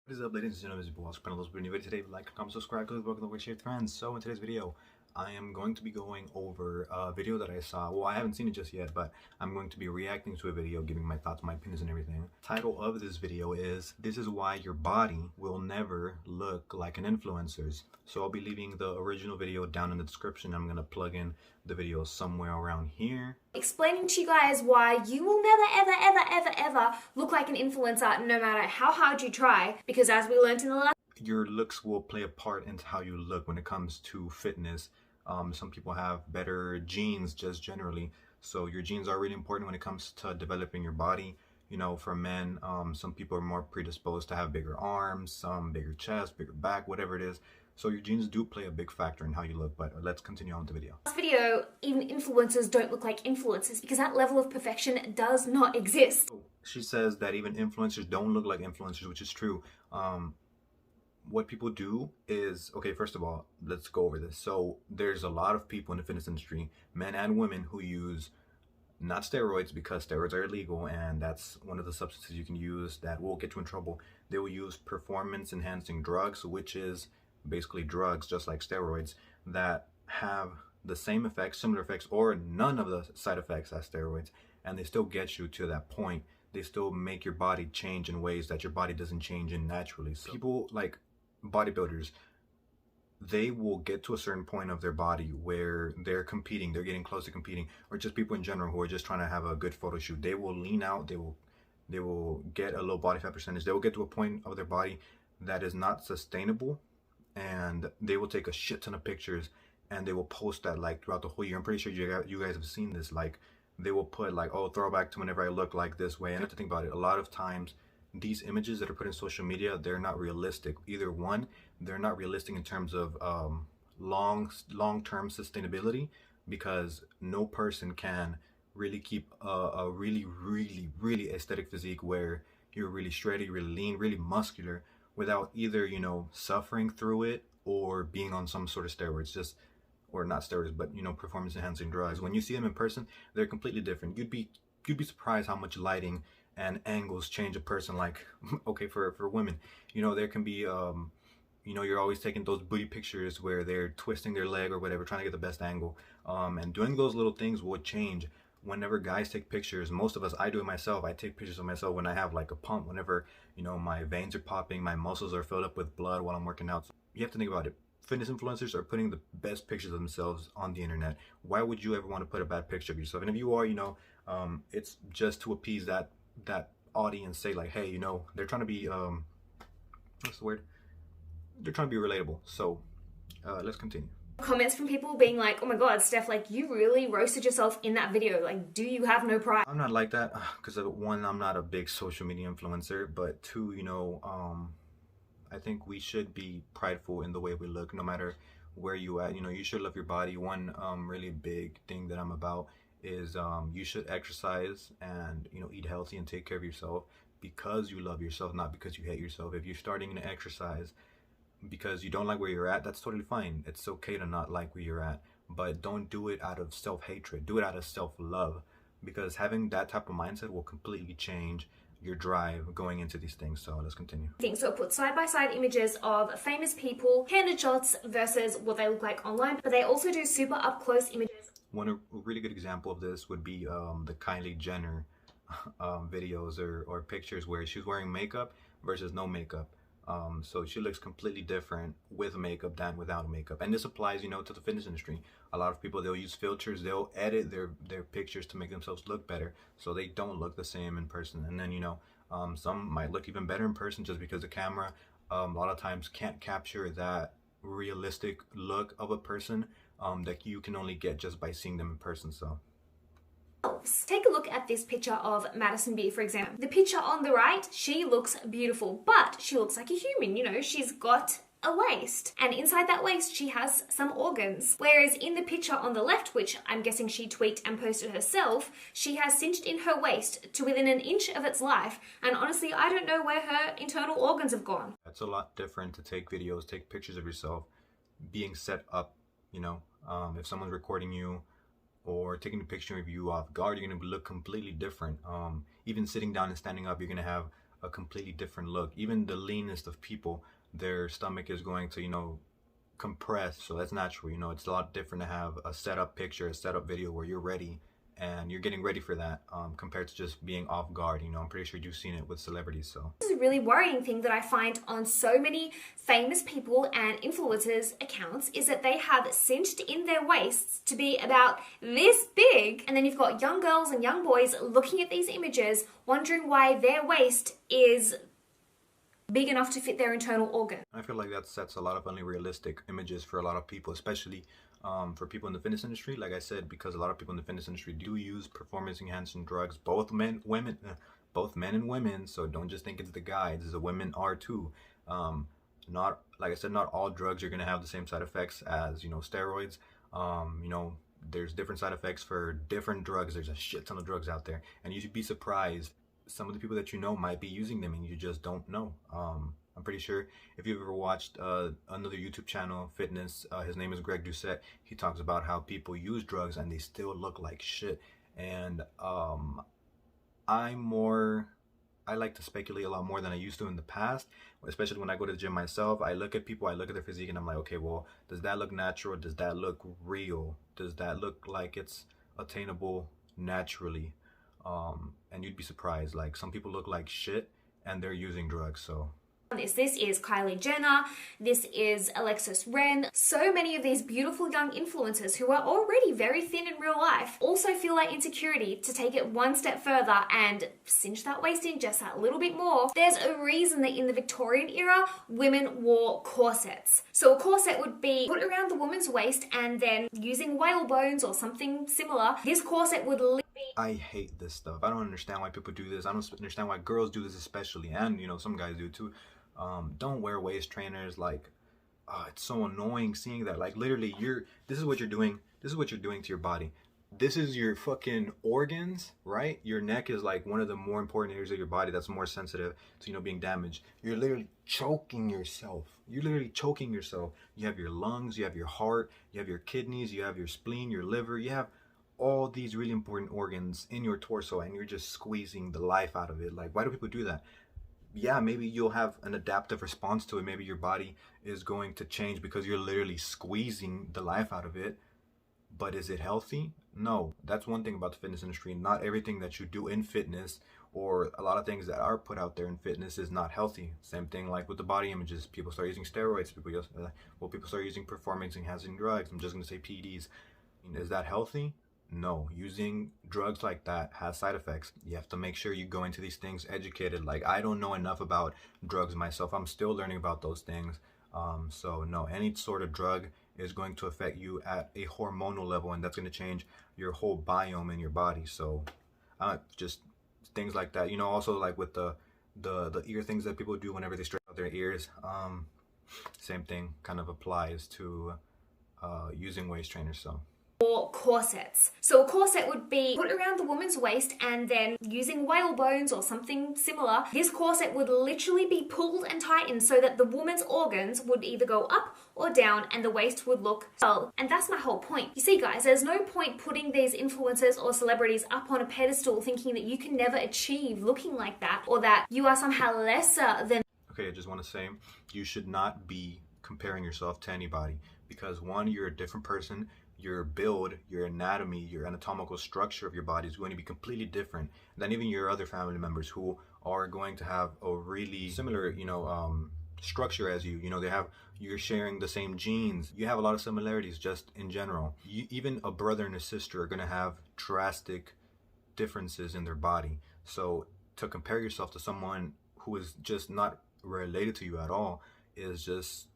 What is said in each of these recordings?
What is up, ladies and gentlemen? It's your boss, Penal's new video today. Like, comment, subscribe, click welcome over, share with friends. So in today's video, I am going to be going over a video that I saw. Well, I haven't seen it just yet, but I'm going to be reacting to a video, giving my thoughts, my opinions, and everything. Title of this video is "This is why your body will never look like an influencer's." So I'll be leaving the original video down in the description. I'm gonna plug in the video somewhere around here, explaining to you guys why you will never ever look like an influencer no matter how hard you try, because as we learned in the last, your looks will play a part into how you look when it comes to fitness. Some people have better genes just generally, so your genes are really important when it comes to developing your body. You know, for men, some people are more predisposed to have bigger arms, some bigger chest, bigger back, whatever it is. So your genes do play a big factor in how you look, but let's continue on with the video. last video, even influencers don't look like influencers because that level of perfection does not exist. She says that even influencers don't look like influencers, which is true. What people do is, okay, first of all, let's go over this. So there's a lot of people in the fitness industry, men and women, who use not steroids, because steroids are illegal and that's one of the substances you can use that will get you in trouble. They will use performance enhancing drugs, which is basically drugs just like steroids that have the same effects, similar effects, or none of the side effects as steroids, and they still get you to that point. They still make your body change in ways that your body doesn't change in naturally. So people like bodybuilders, they will get to a certain point of their body where they're competing, they're getting close to competing, or just people in general who are just trying to have a good photo shoot. They will lean out, they will get a low body fat percentage, they will get to a point of their body that is not sustainable, and they will take a shit ton of pictures and they will post that like throughout the whole year. I'm pretty sure you guys have seen this. Like, they will put like, oh, throwback to whenever I look like this way. And I have to think about it, a lot of times these images that are put in social media, they're not realistic. Either one, they're not realistic in terms of long-term sustainability, because no person can really keep a really aesthetic physique where you're really shredded, really lean, really muscular, without either, you know, suffering through it or being on some sort of steroids, just, or not steroids, but, you know, performance enhancing drugs. When you see them in person, they're completely different. You'd be surprised how much lighting and angles change a person. Like, okay, for women, you know, there can be you know, you're always taking those booty pictures where they're twisting their leg or whatever, trying to get the best angle, and doing those little things will change. Whenever guys take pictures, most of us, I do it myself, I take pictures of myself when I have like a pump, whenever, you know, my veins are popping, my muscles are filled up with blood while I'm working out. So you have to think about it. Fitness influencers are putting the best pictures of themselves on the internet. Why would you ever want to put a bad picture of yourself? And if you are, you know, it's just to appease that audience, say like, hey, you know, they're trying to be what's the word, they're trying to be relatable. So let's continue. Comments from people being like, oh my god, Steph, like, you really roasted yourself in that video. Like, do you have no pride? I'm not like that, because one, I'm not a big social media influencer, but two, you know, I think we should be prideful in the way we look, no matter where you at. You know, you should love your body. One really big thing that I'm about is you should exercise and, you know, eat healthy and take care of yourself because you love yourself, not because you hate yourself. If you're starting to exercise because you don't like where you're at, that's totally fine. It's okay to not like where you're at, but don't do it out of self-hatred. Do it out of self-love, because having that type of mindset will completely change your drive going into these things. So let's continue. So it puts side-by-side images of famous people, candid shots versus what they look like online, but they also do super up-close images. One really good example of this would be the Kylie Jenner videos or pictures where she's wearing makeup versus no makeup. So she looks completely different with makeup than without makeup. And this applies, you know, to the fitness industry. A lot of people, they'll use filters, they'll edit their pictures to make themselves look better, so they don't look the same in person. And then, you know, some might look even better in person just because the camera a lot of times can't capture that realistic look of a person that you can only get just by seeing them in person. So take a look at this picture of Madison Beer, for example. The picture on the right, she looks beautiful, but she looks like a human, you know, she's got a waist, and inside that waist she has some organs. Whereas in the picture on the left, which I'm guessing she tweaked and posted herself, she has cinched in her waist to within an inch of its life, and honestly, I don't know where her internal organs have gone. That's a lot different to take videos, take pictures of yourself being set up, you know. If someone's recording you or taking a picture of you off guard, you're going to look completely different. Even sitting down and standing up, you're going to have a completely different look. Even the leanest of people, their stomach is going to, compress. So that's natural. It's a lot different to have a setup picture, a setup video where you're ready and you're getting ready for that, compared to just being off guard. I'm pretty sure you've seen it with celebrities. So this is a really worrying thing that I find on so many famous people and influencers accounts, is that they have cinched in their waists to be about this big, and then you've got young girls and young boys looking at these images wondering why their waist is big enough to fit their internal organ. I feel like that sets a lot of unrealistic images for a lot of people, especially for people in the fitness industry. Like I said, because a lot of people in the fitness industry do use performance enhancing drugs, both men and women. So don't just think it's the guys; the women are too. Not, like I said, not all drugs are gonna have the same side effects as steroids. There's different side effects for different drugs. There's a shit ton of drugs out there, and you should be surprised. Some of the people that might be using them and you just don't know. I'm pretty sure if you've ever watched another YouTube channel, fitness, his name is Greg Doucette, he talks about how people use drugs and they still look like shit. And I like to speculate a lot more than I used to in the past, especially when I go to the gym myself. I look at people, I look at their physique, and I'm like, okay, well, does that look natural? Does that look real? Does that look like it's attainable naturally? And you'd be surprised, like some people look like shit and they're using drugs. So this is Kylie Jenner, this is Alexis Ren. So many of these beautiful young influencers who are already very thin in real life also feel that insecurity to take it one step further and cinch that waist in just that little bit more. There's a reason that in the Victorian era, women wore corsets. So a corset would be put around the woman's waist, and then using whale bones or something similar, this corset would I hate this stuff. I don't understand why people do this. I don't understand why girls do this especially, and some guys do too. Don't wear waist trainers. Like, it's so annoying seeing that. Like, literally, this is what you're doing. This is what you're doing to your body. This is your fucking organs, right? Your neck is like one of the more important areas of your body that's more sensitive to being damaged. You're literally choking yourself. You have your lungs, you have your heart, you have your kidneys, you have your spleen, your liver. You have all these really important organs in your torso, and you're just squeezing the life out of it. Like, why do people do that? Yeah, maybe you'll have an adaptive response to it. Maybe your body is going to change because you're literally squeezing the life out of it. But is it healthy? No. That's one thing about the fitness industry. Not everything that you do in fitness, or a lot of things that are put out there in fitness, is not healthy. Same thing like with the body images. People start using steroids. People start using performance enhancing drugs. I'm just going to say PEDs. Is that healthy? No. Using drugs like that has side effects. You have to make sure you go into these things educated. Like, I don't know enough about drugs myself. I'm still learning about those things. So no, any sort of drug is going to affect you at a hormonal level, and that's going to change your whole biome in your body. So just things like that. Also like with the ear things that people do whenever they stretch out their ears. Same thing kind of applies to using waist trainers. So or corsets. So a corset would be put around the woman's waist, and then using whale bones or something similar, this corset would literally be pulled and tightened so that the woman's organs would either go up or down and the waist would look dull. And that's my whole point. You see, guys, there's no point putting these influencers or celebrities up on a pedestal thinking that you can never achieve looking like that, or that you are somehow lesser than. Okay, I just want to say, you should not be comparing yourself to anybody, because one, you're a different person. Your build, your anatomy, your anatomical structure of your body is going to be completely different than even your other family members who are going to have a really similar, structure as you. You're sharing the same genes. You have a lot of similarities just in general. Even a brother and a sister are going to have drastic differences in their body. So to compare yourself to someone who is just not related to you at all is just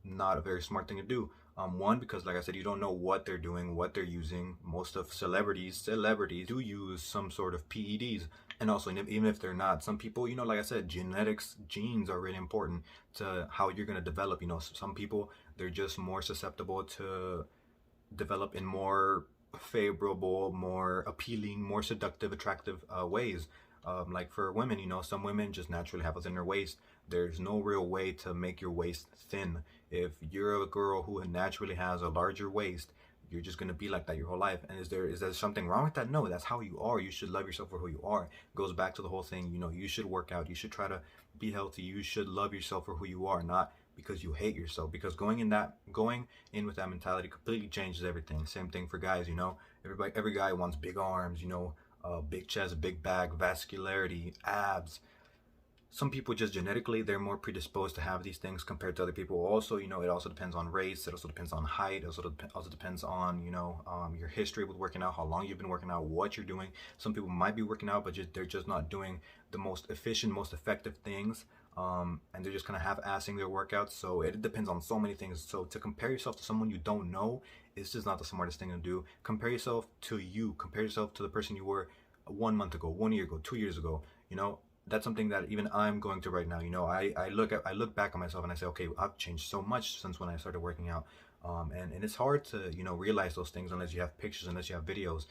not a very smart thing to do. One, because like I said, you don't know what they're doing, what they're using. Most of celebrities do use some sort of PEDs. And also, even if they're not, some people, like I said, genes are really important to how you're going to develop. Some people, they're just more susceptible to develop in more favorable, more appealing, more seductive, attractive ways. Like for women, some women just naturally have a thinner waist. There's no real way to make your waist thin. If you're a girl who naturally has a larger waist, you're just gonna be like that your whole life. And is there something wrong with that? No, that's how you are. You should love yourself for who you are. It goes back to the whole thing, you should work out, you should try to be healthy, you should love yourself for who you are, not because you hate yourself. Because going in with that mentality completely changes everything. Same thing for guys, every guy wants big arms, big chest, big back, vascularity, abs. Some people just genetically, they're more predisposed to have these things compared to other people. Also, it also depends on race. It also depends on height. It also depends on, your history with working out, how long you've been working out, what you're doing. Some people might be working out, but they're just not doing the most efficient, most effective things. And they're just kind of half-assing their workouts. So it depends on so many things. So to compare yourself to someone you don't know, it's just not the smartest thing to do. Compare yourself to you. Compare yourself to the person you were 1 month ago, 1 year ago, 2 years ago. That's something that even I'm going through right now. I look back on myself and I say, okay, I've changed so much since when I started working out. And it's hard to, realize those things unless you have pictures, unless you have videos.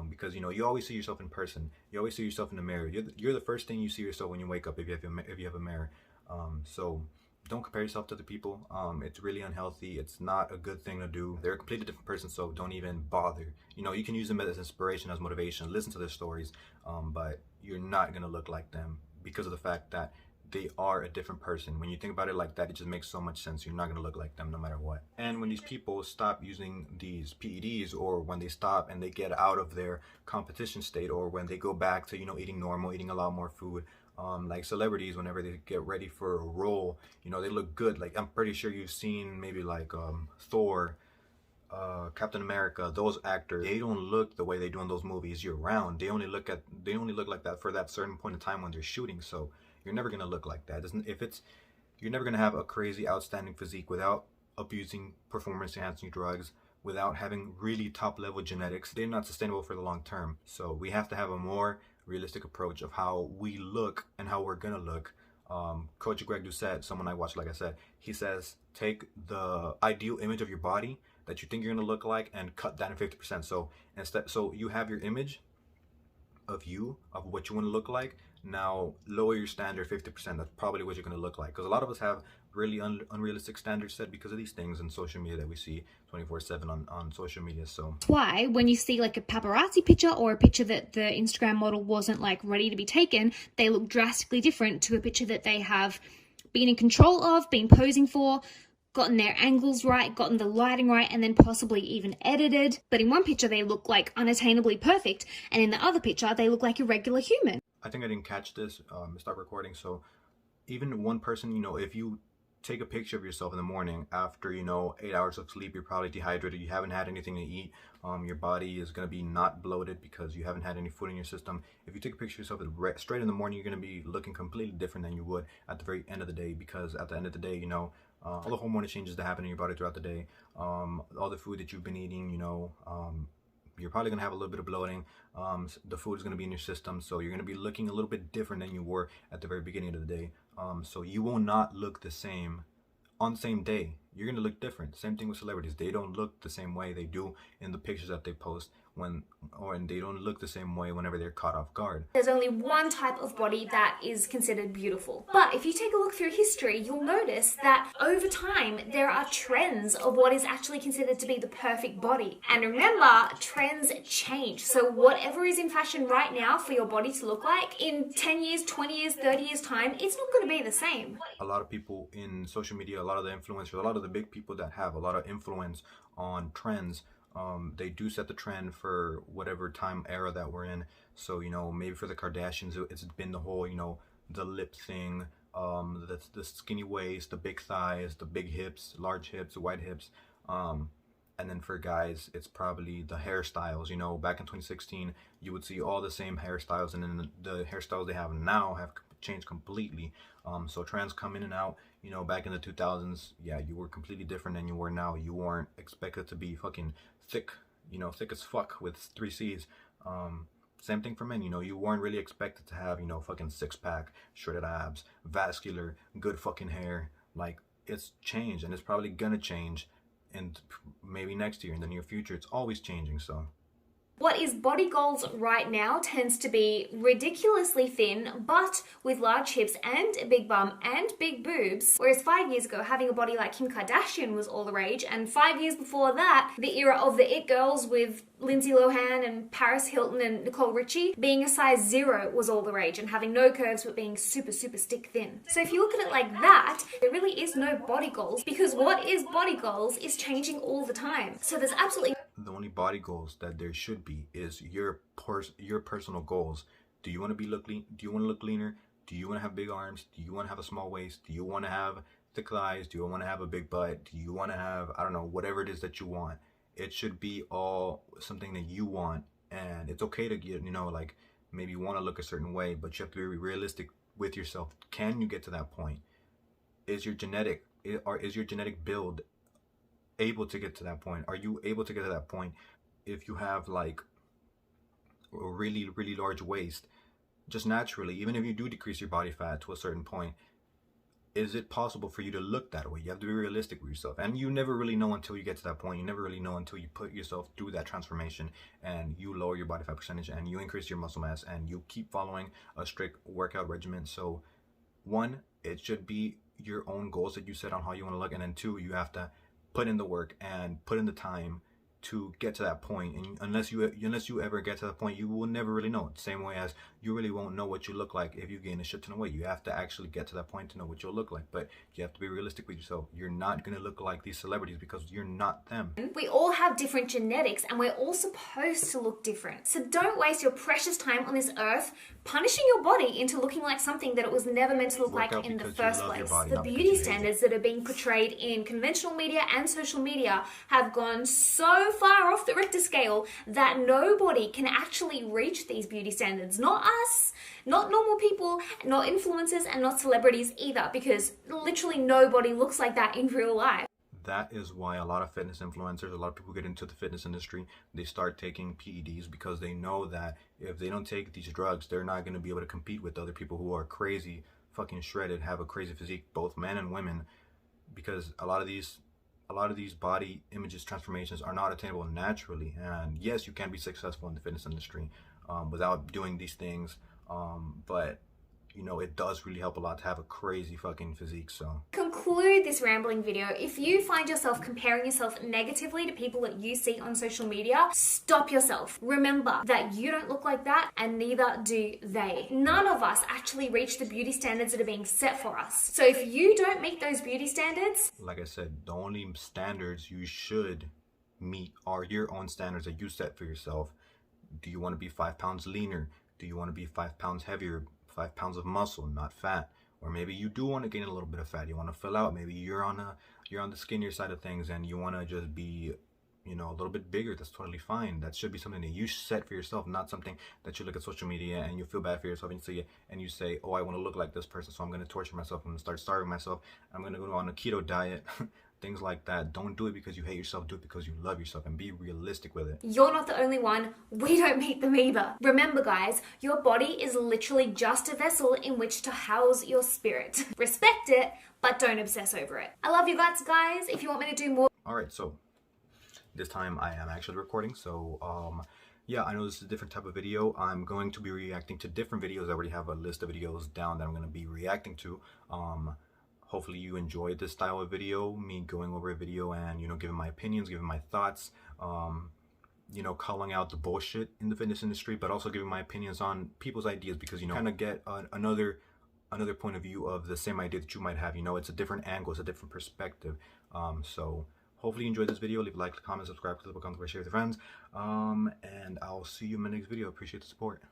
Because, you always see yourself in person. You always see yourself in the mirror. You're the first thing you see yourself when you wake up if you have a mirror. So don't compare yourself to the people. It's really unhealthy. It's not a good thing to do. They're a completely different person, so don't even bother. You can use them as inspiration, as motivation, listen to their stories, but you're not going to look like them because of the fact that they are a different person. When you think about it like that, it just makes so much sense. You're not going to look like them no matter what. And when these people stop using these PEDs, or when they stop and they get out of their competition state, or when they go back to, eating normal, eating a lot more food, like celebrities, whenever they get ready for a role, they look good. Like, I'm pretty sure you've seen maybe like Thor, Captain America, those actors, they don't look the way they do in those movies year round. They only look like that for that certain point in time when they're shooting. So you're never gonna look like that. You're never gonna have a crazy outstanding physique without abusing performance enhancing drugs, without having really top level genetics. They're not sustainable for the long term. So we have to have a more realistic approach of how we look and how we're gonna look. Coach Greg Doucette, someone I watched, like I said, he says, take the ideal image of your body that you think you're gonna look like and cut that in 50%. So you have your image of what you want to look like. Now lower your standard 50%. That's probably what you're going to look like, because a lot of us have really unrealistic standards set because of these things in social media that we see 24/7 on social media. So why when you see like a paparazzi picture or a picture that the Instagram model wasn't like ready to be taken, they look drastically different to a picture that they have been in control of, been posing for, gotten their angles right, gotten the lighting right, and then possibly even edited. But in one picture, they look like unattainably perfect, and in the other picture, they look like a regular human. I think I didn't catch this. Stop recording. So even one person, if you take a picture of yourself in the morning after 8 hours of sleep, you're probably dehydrated, you haven't had anything to eat, your body is going to be not bloated because you haven't had any food in your system. If you take a picture of yourself straight in the morning, you're going to be looking completely different than you would at the very end of the day, because at the end of the day, all the hormonal changes that happen in your body throughout the day, all the food that you've been eating, you're probably going to have a little bit of bloating. The food is going to be in your system, so you're going to be looking a little bit different than you were at the very beginning of the day. So you will not look the same on the same day. You're going to look different. Same thing with celebrities. They don't look the same way they do in the pictures that they post and they don't look the same way whenever they're caught off guard. There's only one type of body that is considered beautiful. But if you take a look through history, you'll notice that over time, there are trends of what is actually considered to be the perfect body. And remember, trends change. So whatever is in fashion right now for your body to look like, in 10 years, 20 years, 30 years time, it's not going to be the same. A lot of people in social media, a lot of the influencers, a lot of the big people that have a lot of influence on trends, they do set the trend for whatever time era that we're in. So, maybe for the Kardashians, it's been the whole, the lip thing, the skinny waist, the big thighs, the big hips, large hips, wide hips. And then for guys, it's probably the hairstyles. Back in 2016, you would see all the same hairstyles, and then the hairstyles they have now have changed completely. So trends come in and out. Back in the 2000s, yeah, you were completely different than you were now. You weren't expected to be fucking thick, thick as fuck with 3 C's. Same thing for men. You weren't really expected to have, fucking 6-pack, shredded abs, vascular, good fucking hair. Like, it's changed, and it's probably gonna change, and maybe next year, in the near future. It's always changing. So What is body goals right now tends to be ridiculously thin, but with large hips and a big bum and big boobs. Whereas 5 years ago, having a body like Kim Kardashian was all the rage, and 5 years before that, the era of the it girls with Lindsay Lohan and Paris Hilton and Nicole Richie, being a size 0 was all the rage, and having no curves but being super, super stick thin. So if you look at it like that, there really is no body goals, because what is body goals is changing all the time. So there's absolutely the only body goals that there should be is your personal goals. Do you want to look lean? Do you want to look leaner? Do you want to have big arms? Do you want to have a small waist? Do you want to have thick thighs? Do you want to have a big butt? Do you want to have, I don't know, whatever it is that you want? It should be all something that you want, and it's okay to get, like maybe you want to look a certain way, but you have to be realistic with yourself. Can you get to that point? Is your genetic build able to get to that point? Are you able to get to that point if you have like a really, really large waist, just naturally, even if you do decrease your body fat to a certain point? Is it possible for you to look that way? You have to be realistic with yourself, and you never really know until you get to that point. You never really know until you put yourself through that transformation and you lower your body fat percentage and you increase your muscle mass and you keep following a strict workout regimen. So one, it should be your own goals that you set on how you want to look, and then two, you have to put in the work and put in the time to get to that point. And unless you ever get to that point, you will never really know it. Same way as you really won't know what you look like if you gain a shit ton of weight. You have to actually get to that point to know what you'll look like. But you have to be realistic with yourself. You're not going to look like these celebrities because you're not them. We all have different genetics, and we're all supposed to look different. So don't waste your precious time on this earth punishing your body into looking like something that it was never meant to look like in the first place. The beauty standards that are being portrayed in conventional media and social media have gone so far off the Richter scale that nobody can actually reach these beauty standards. Not us, not normal people, not influencers, and not celebrities either, because literally nobody looks like that in real life. That is why a lot of fitness influencers, a lot of people get into the fitness industry, they start taking PEDs because they know that if they don't take these drugs, they're not going to be able to compete with other people who are crazy, fucking shredded, have a crazy physique, both men and women, because a lot of these body images transformations are not attainable naturally. And yes, you can be successful in the fitness industry without doing these things, but it does really help a lot to have a crazy fucking physique. So conclude this rambling video. If you find yourself comparing yourself negatively to people that you see on social media, stop yourself. Remember that you don't look like that, and neither do they. None of us actually reach the beauty standards that are being set for us. So if you don't meet those beauty standards, like I said, the only standards you should meet are your own standards that you set for yourself. Do you want to be 5 pounds leaner? Do you want to be 5 pounds heavier? 5 pounds of muscle, not fat. Or maybe you do want to gain a little bit of fat. You want to fill out. Maybe you're on the skinnier side of things and you want to just be, a little bit bigger. That's totally fine. That should be something that you set for yourself, not something that you look at social media and you feel bad for yourself and you see it and you say, oh, I want to look like this person, so I'm going to torture myself. I'm going to start starving myself. I'm going to go on a keto diet. Things like that. Don't do it because you hate yourself. Do it because you love yourself, and be realistic with it. You're not the only one. We don't meet them either. Remember, guys, your body is literally just a vessel in which to house your spirit. Respect it, but don't obsess over it. I love you guys. If you want me to do more. All right, so this time I am actually recording. So yeah, I know this is a different type of video. I'm going to be reacting to different videos. I already have a list of videos down that I'm going to be reacting to. Hopefully you enjoyed this style of video, me going over a video and, giving my opinions, giving my thoughts, calling out the bullshit in the fitness industry, but also giving my opinions on people's ideas, because, kind of get another point of view of the same idea that you might have. It's a different angle, it's a different perspective. So hopefully you enjoyed this video. Leave a like, comment, subscribe, click the bell, share with your friends. And I'll see you in my next video. Appreciate the support.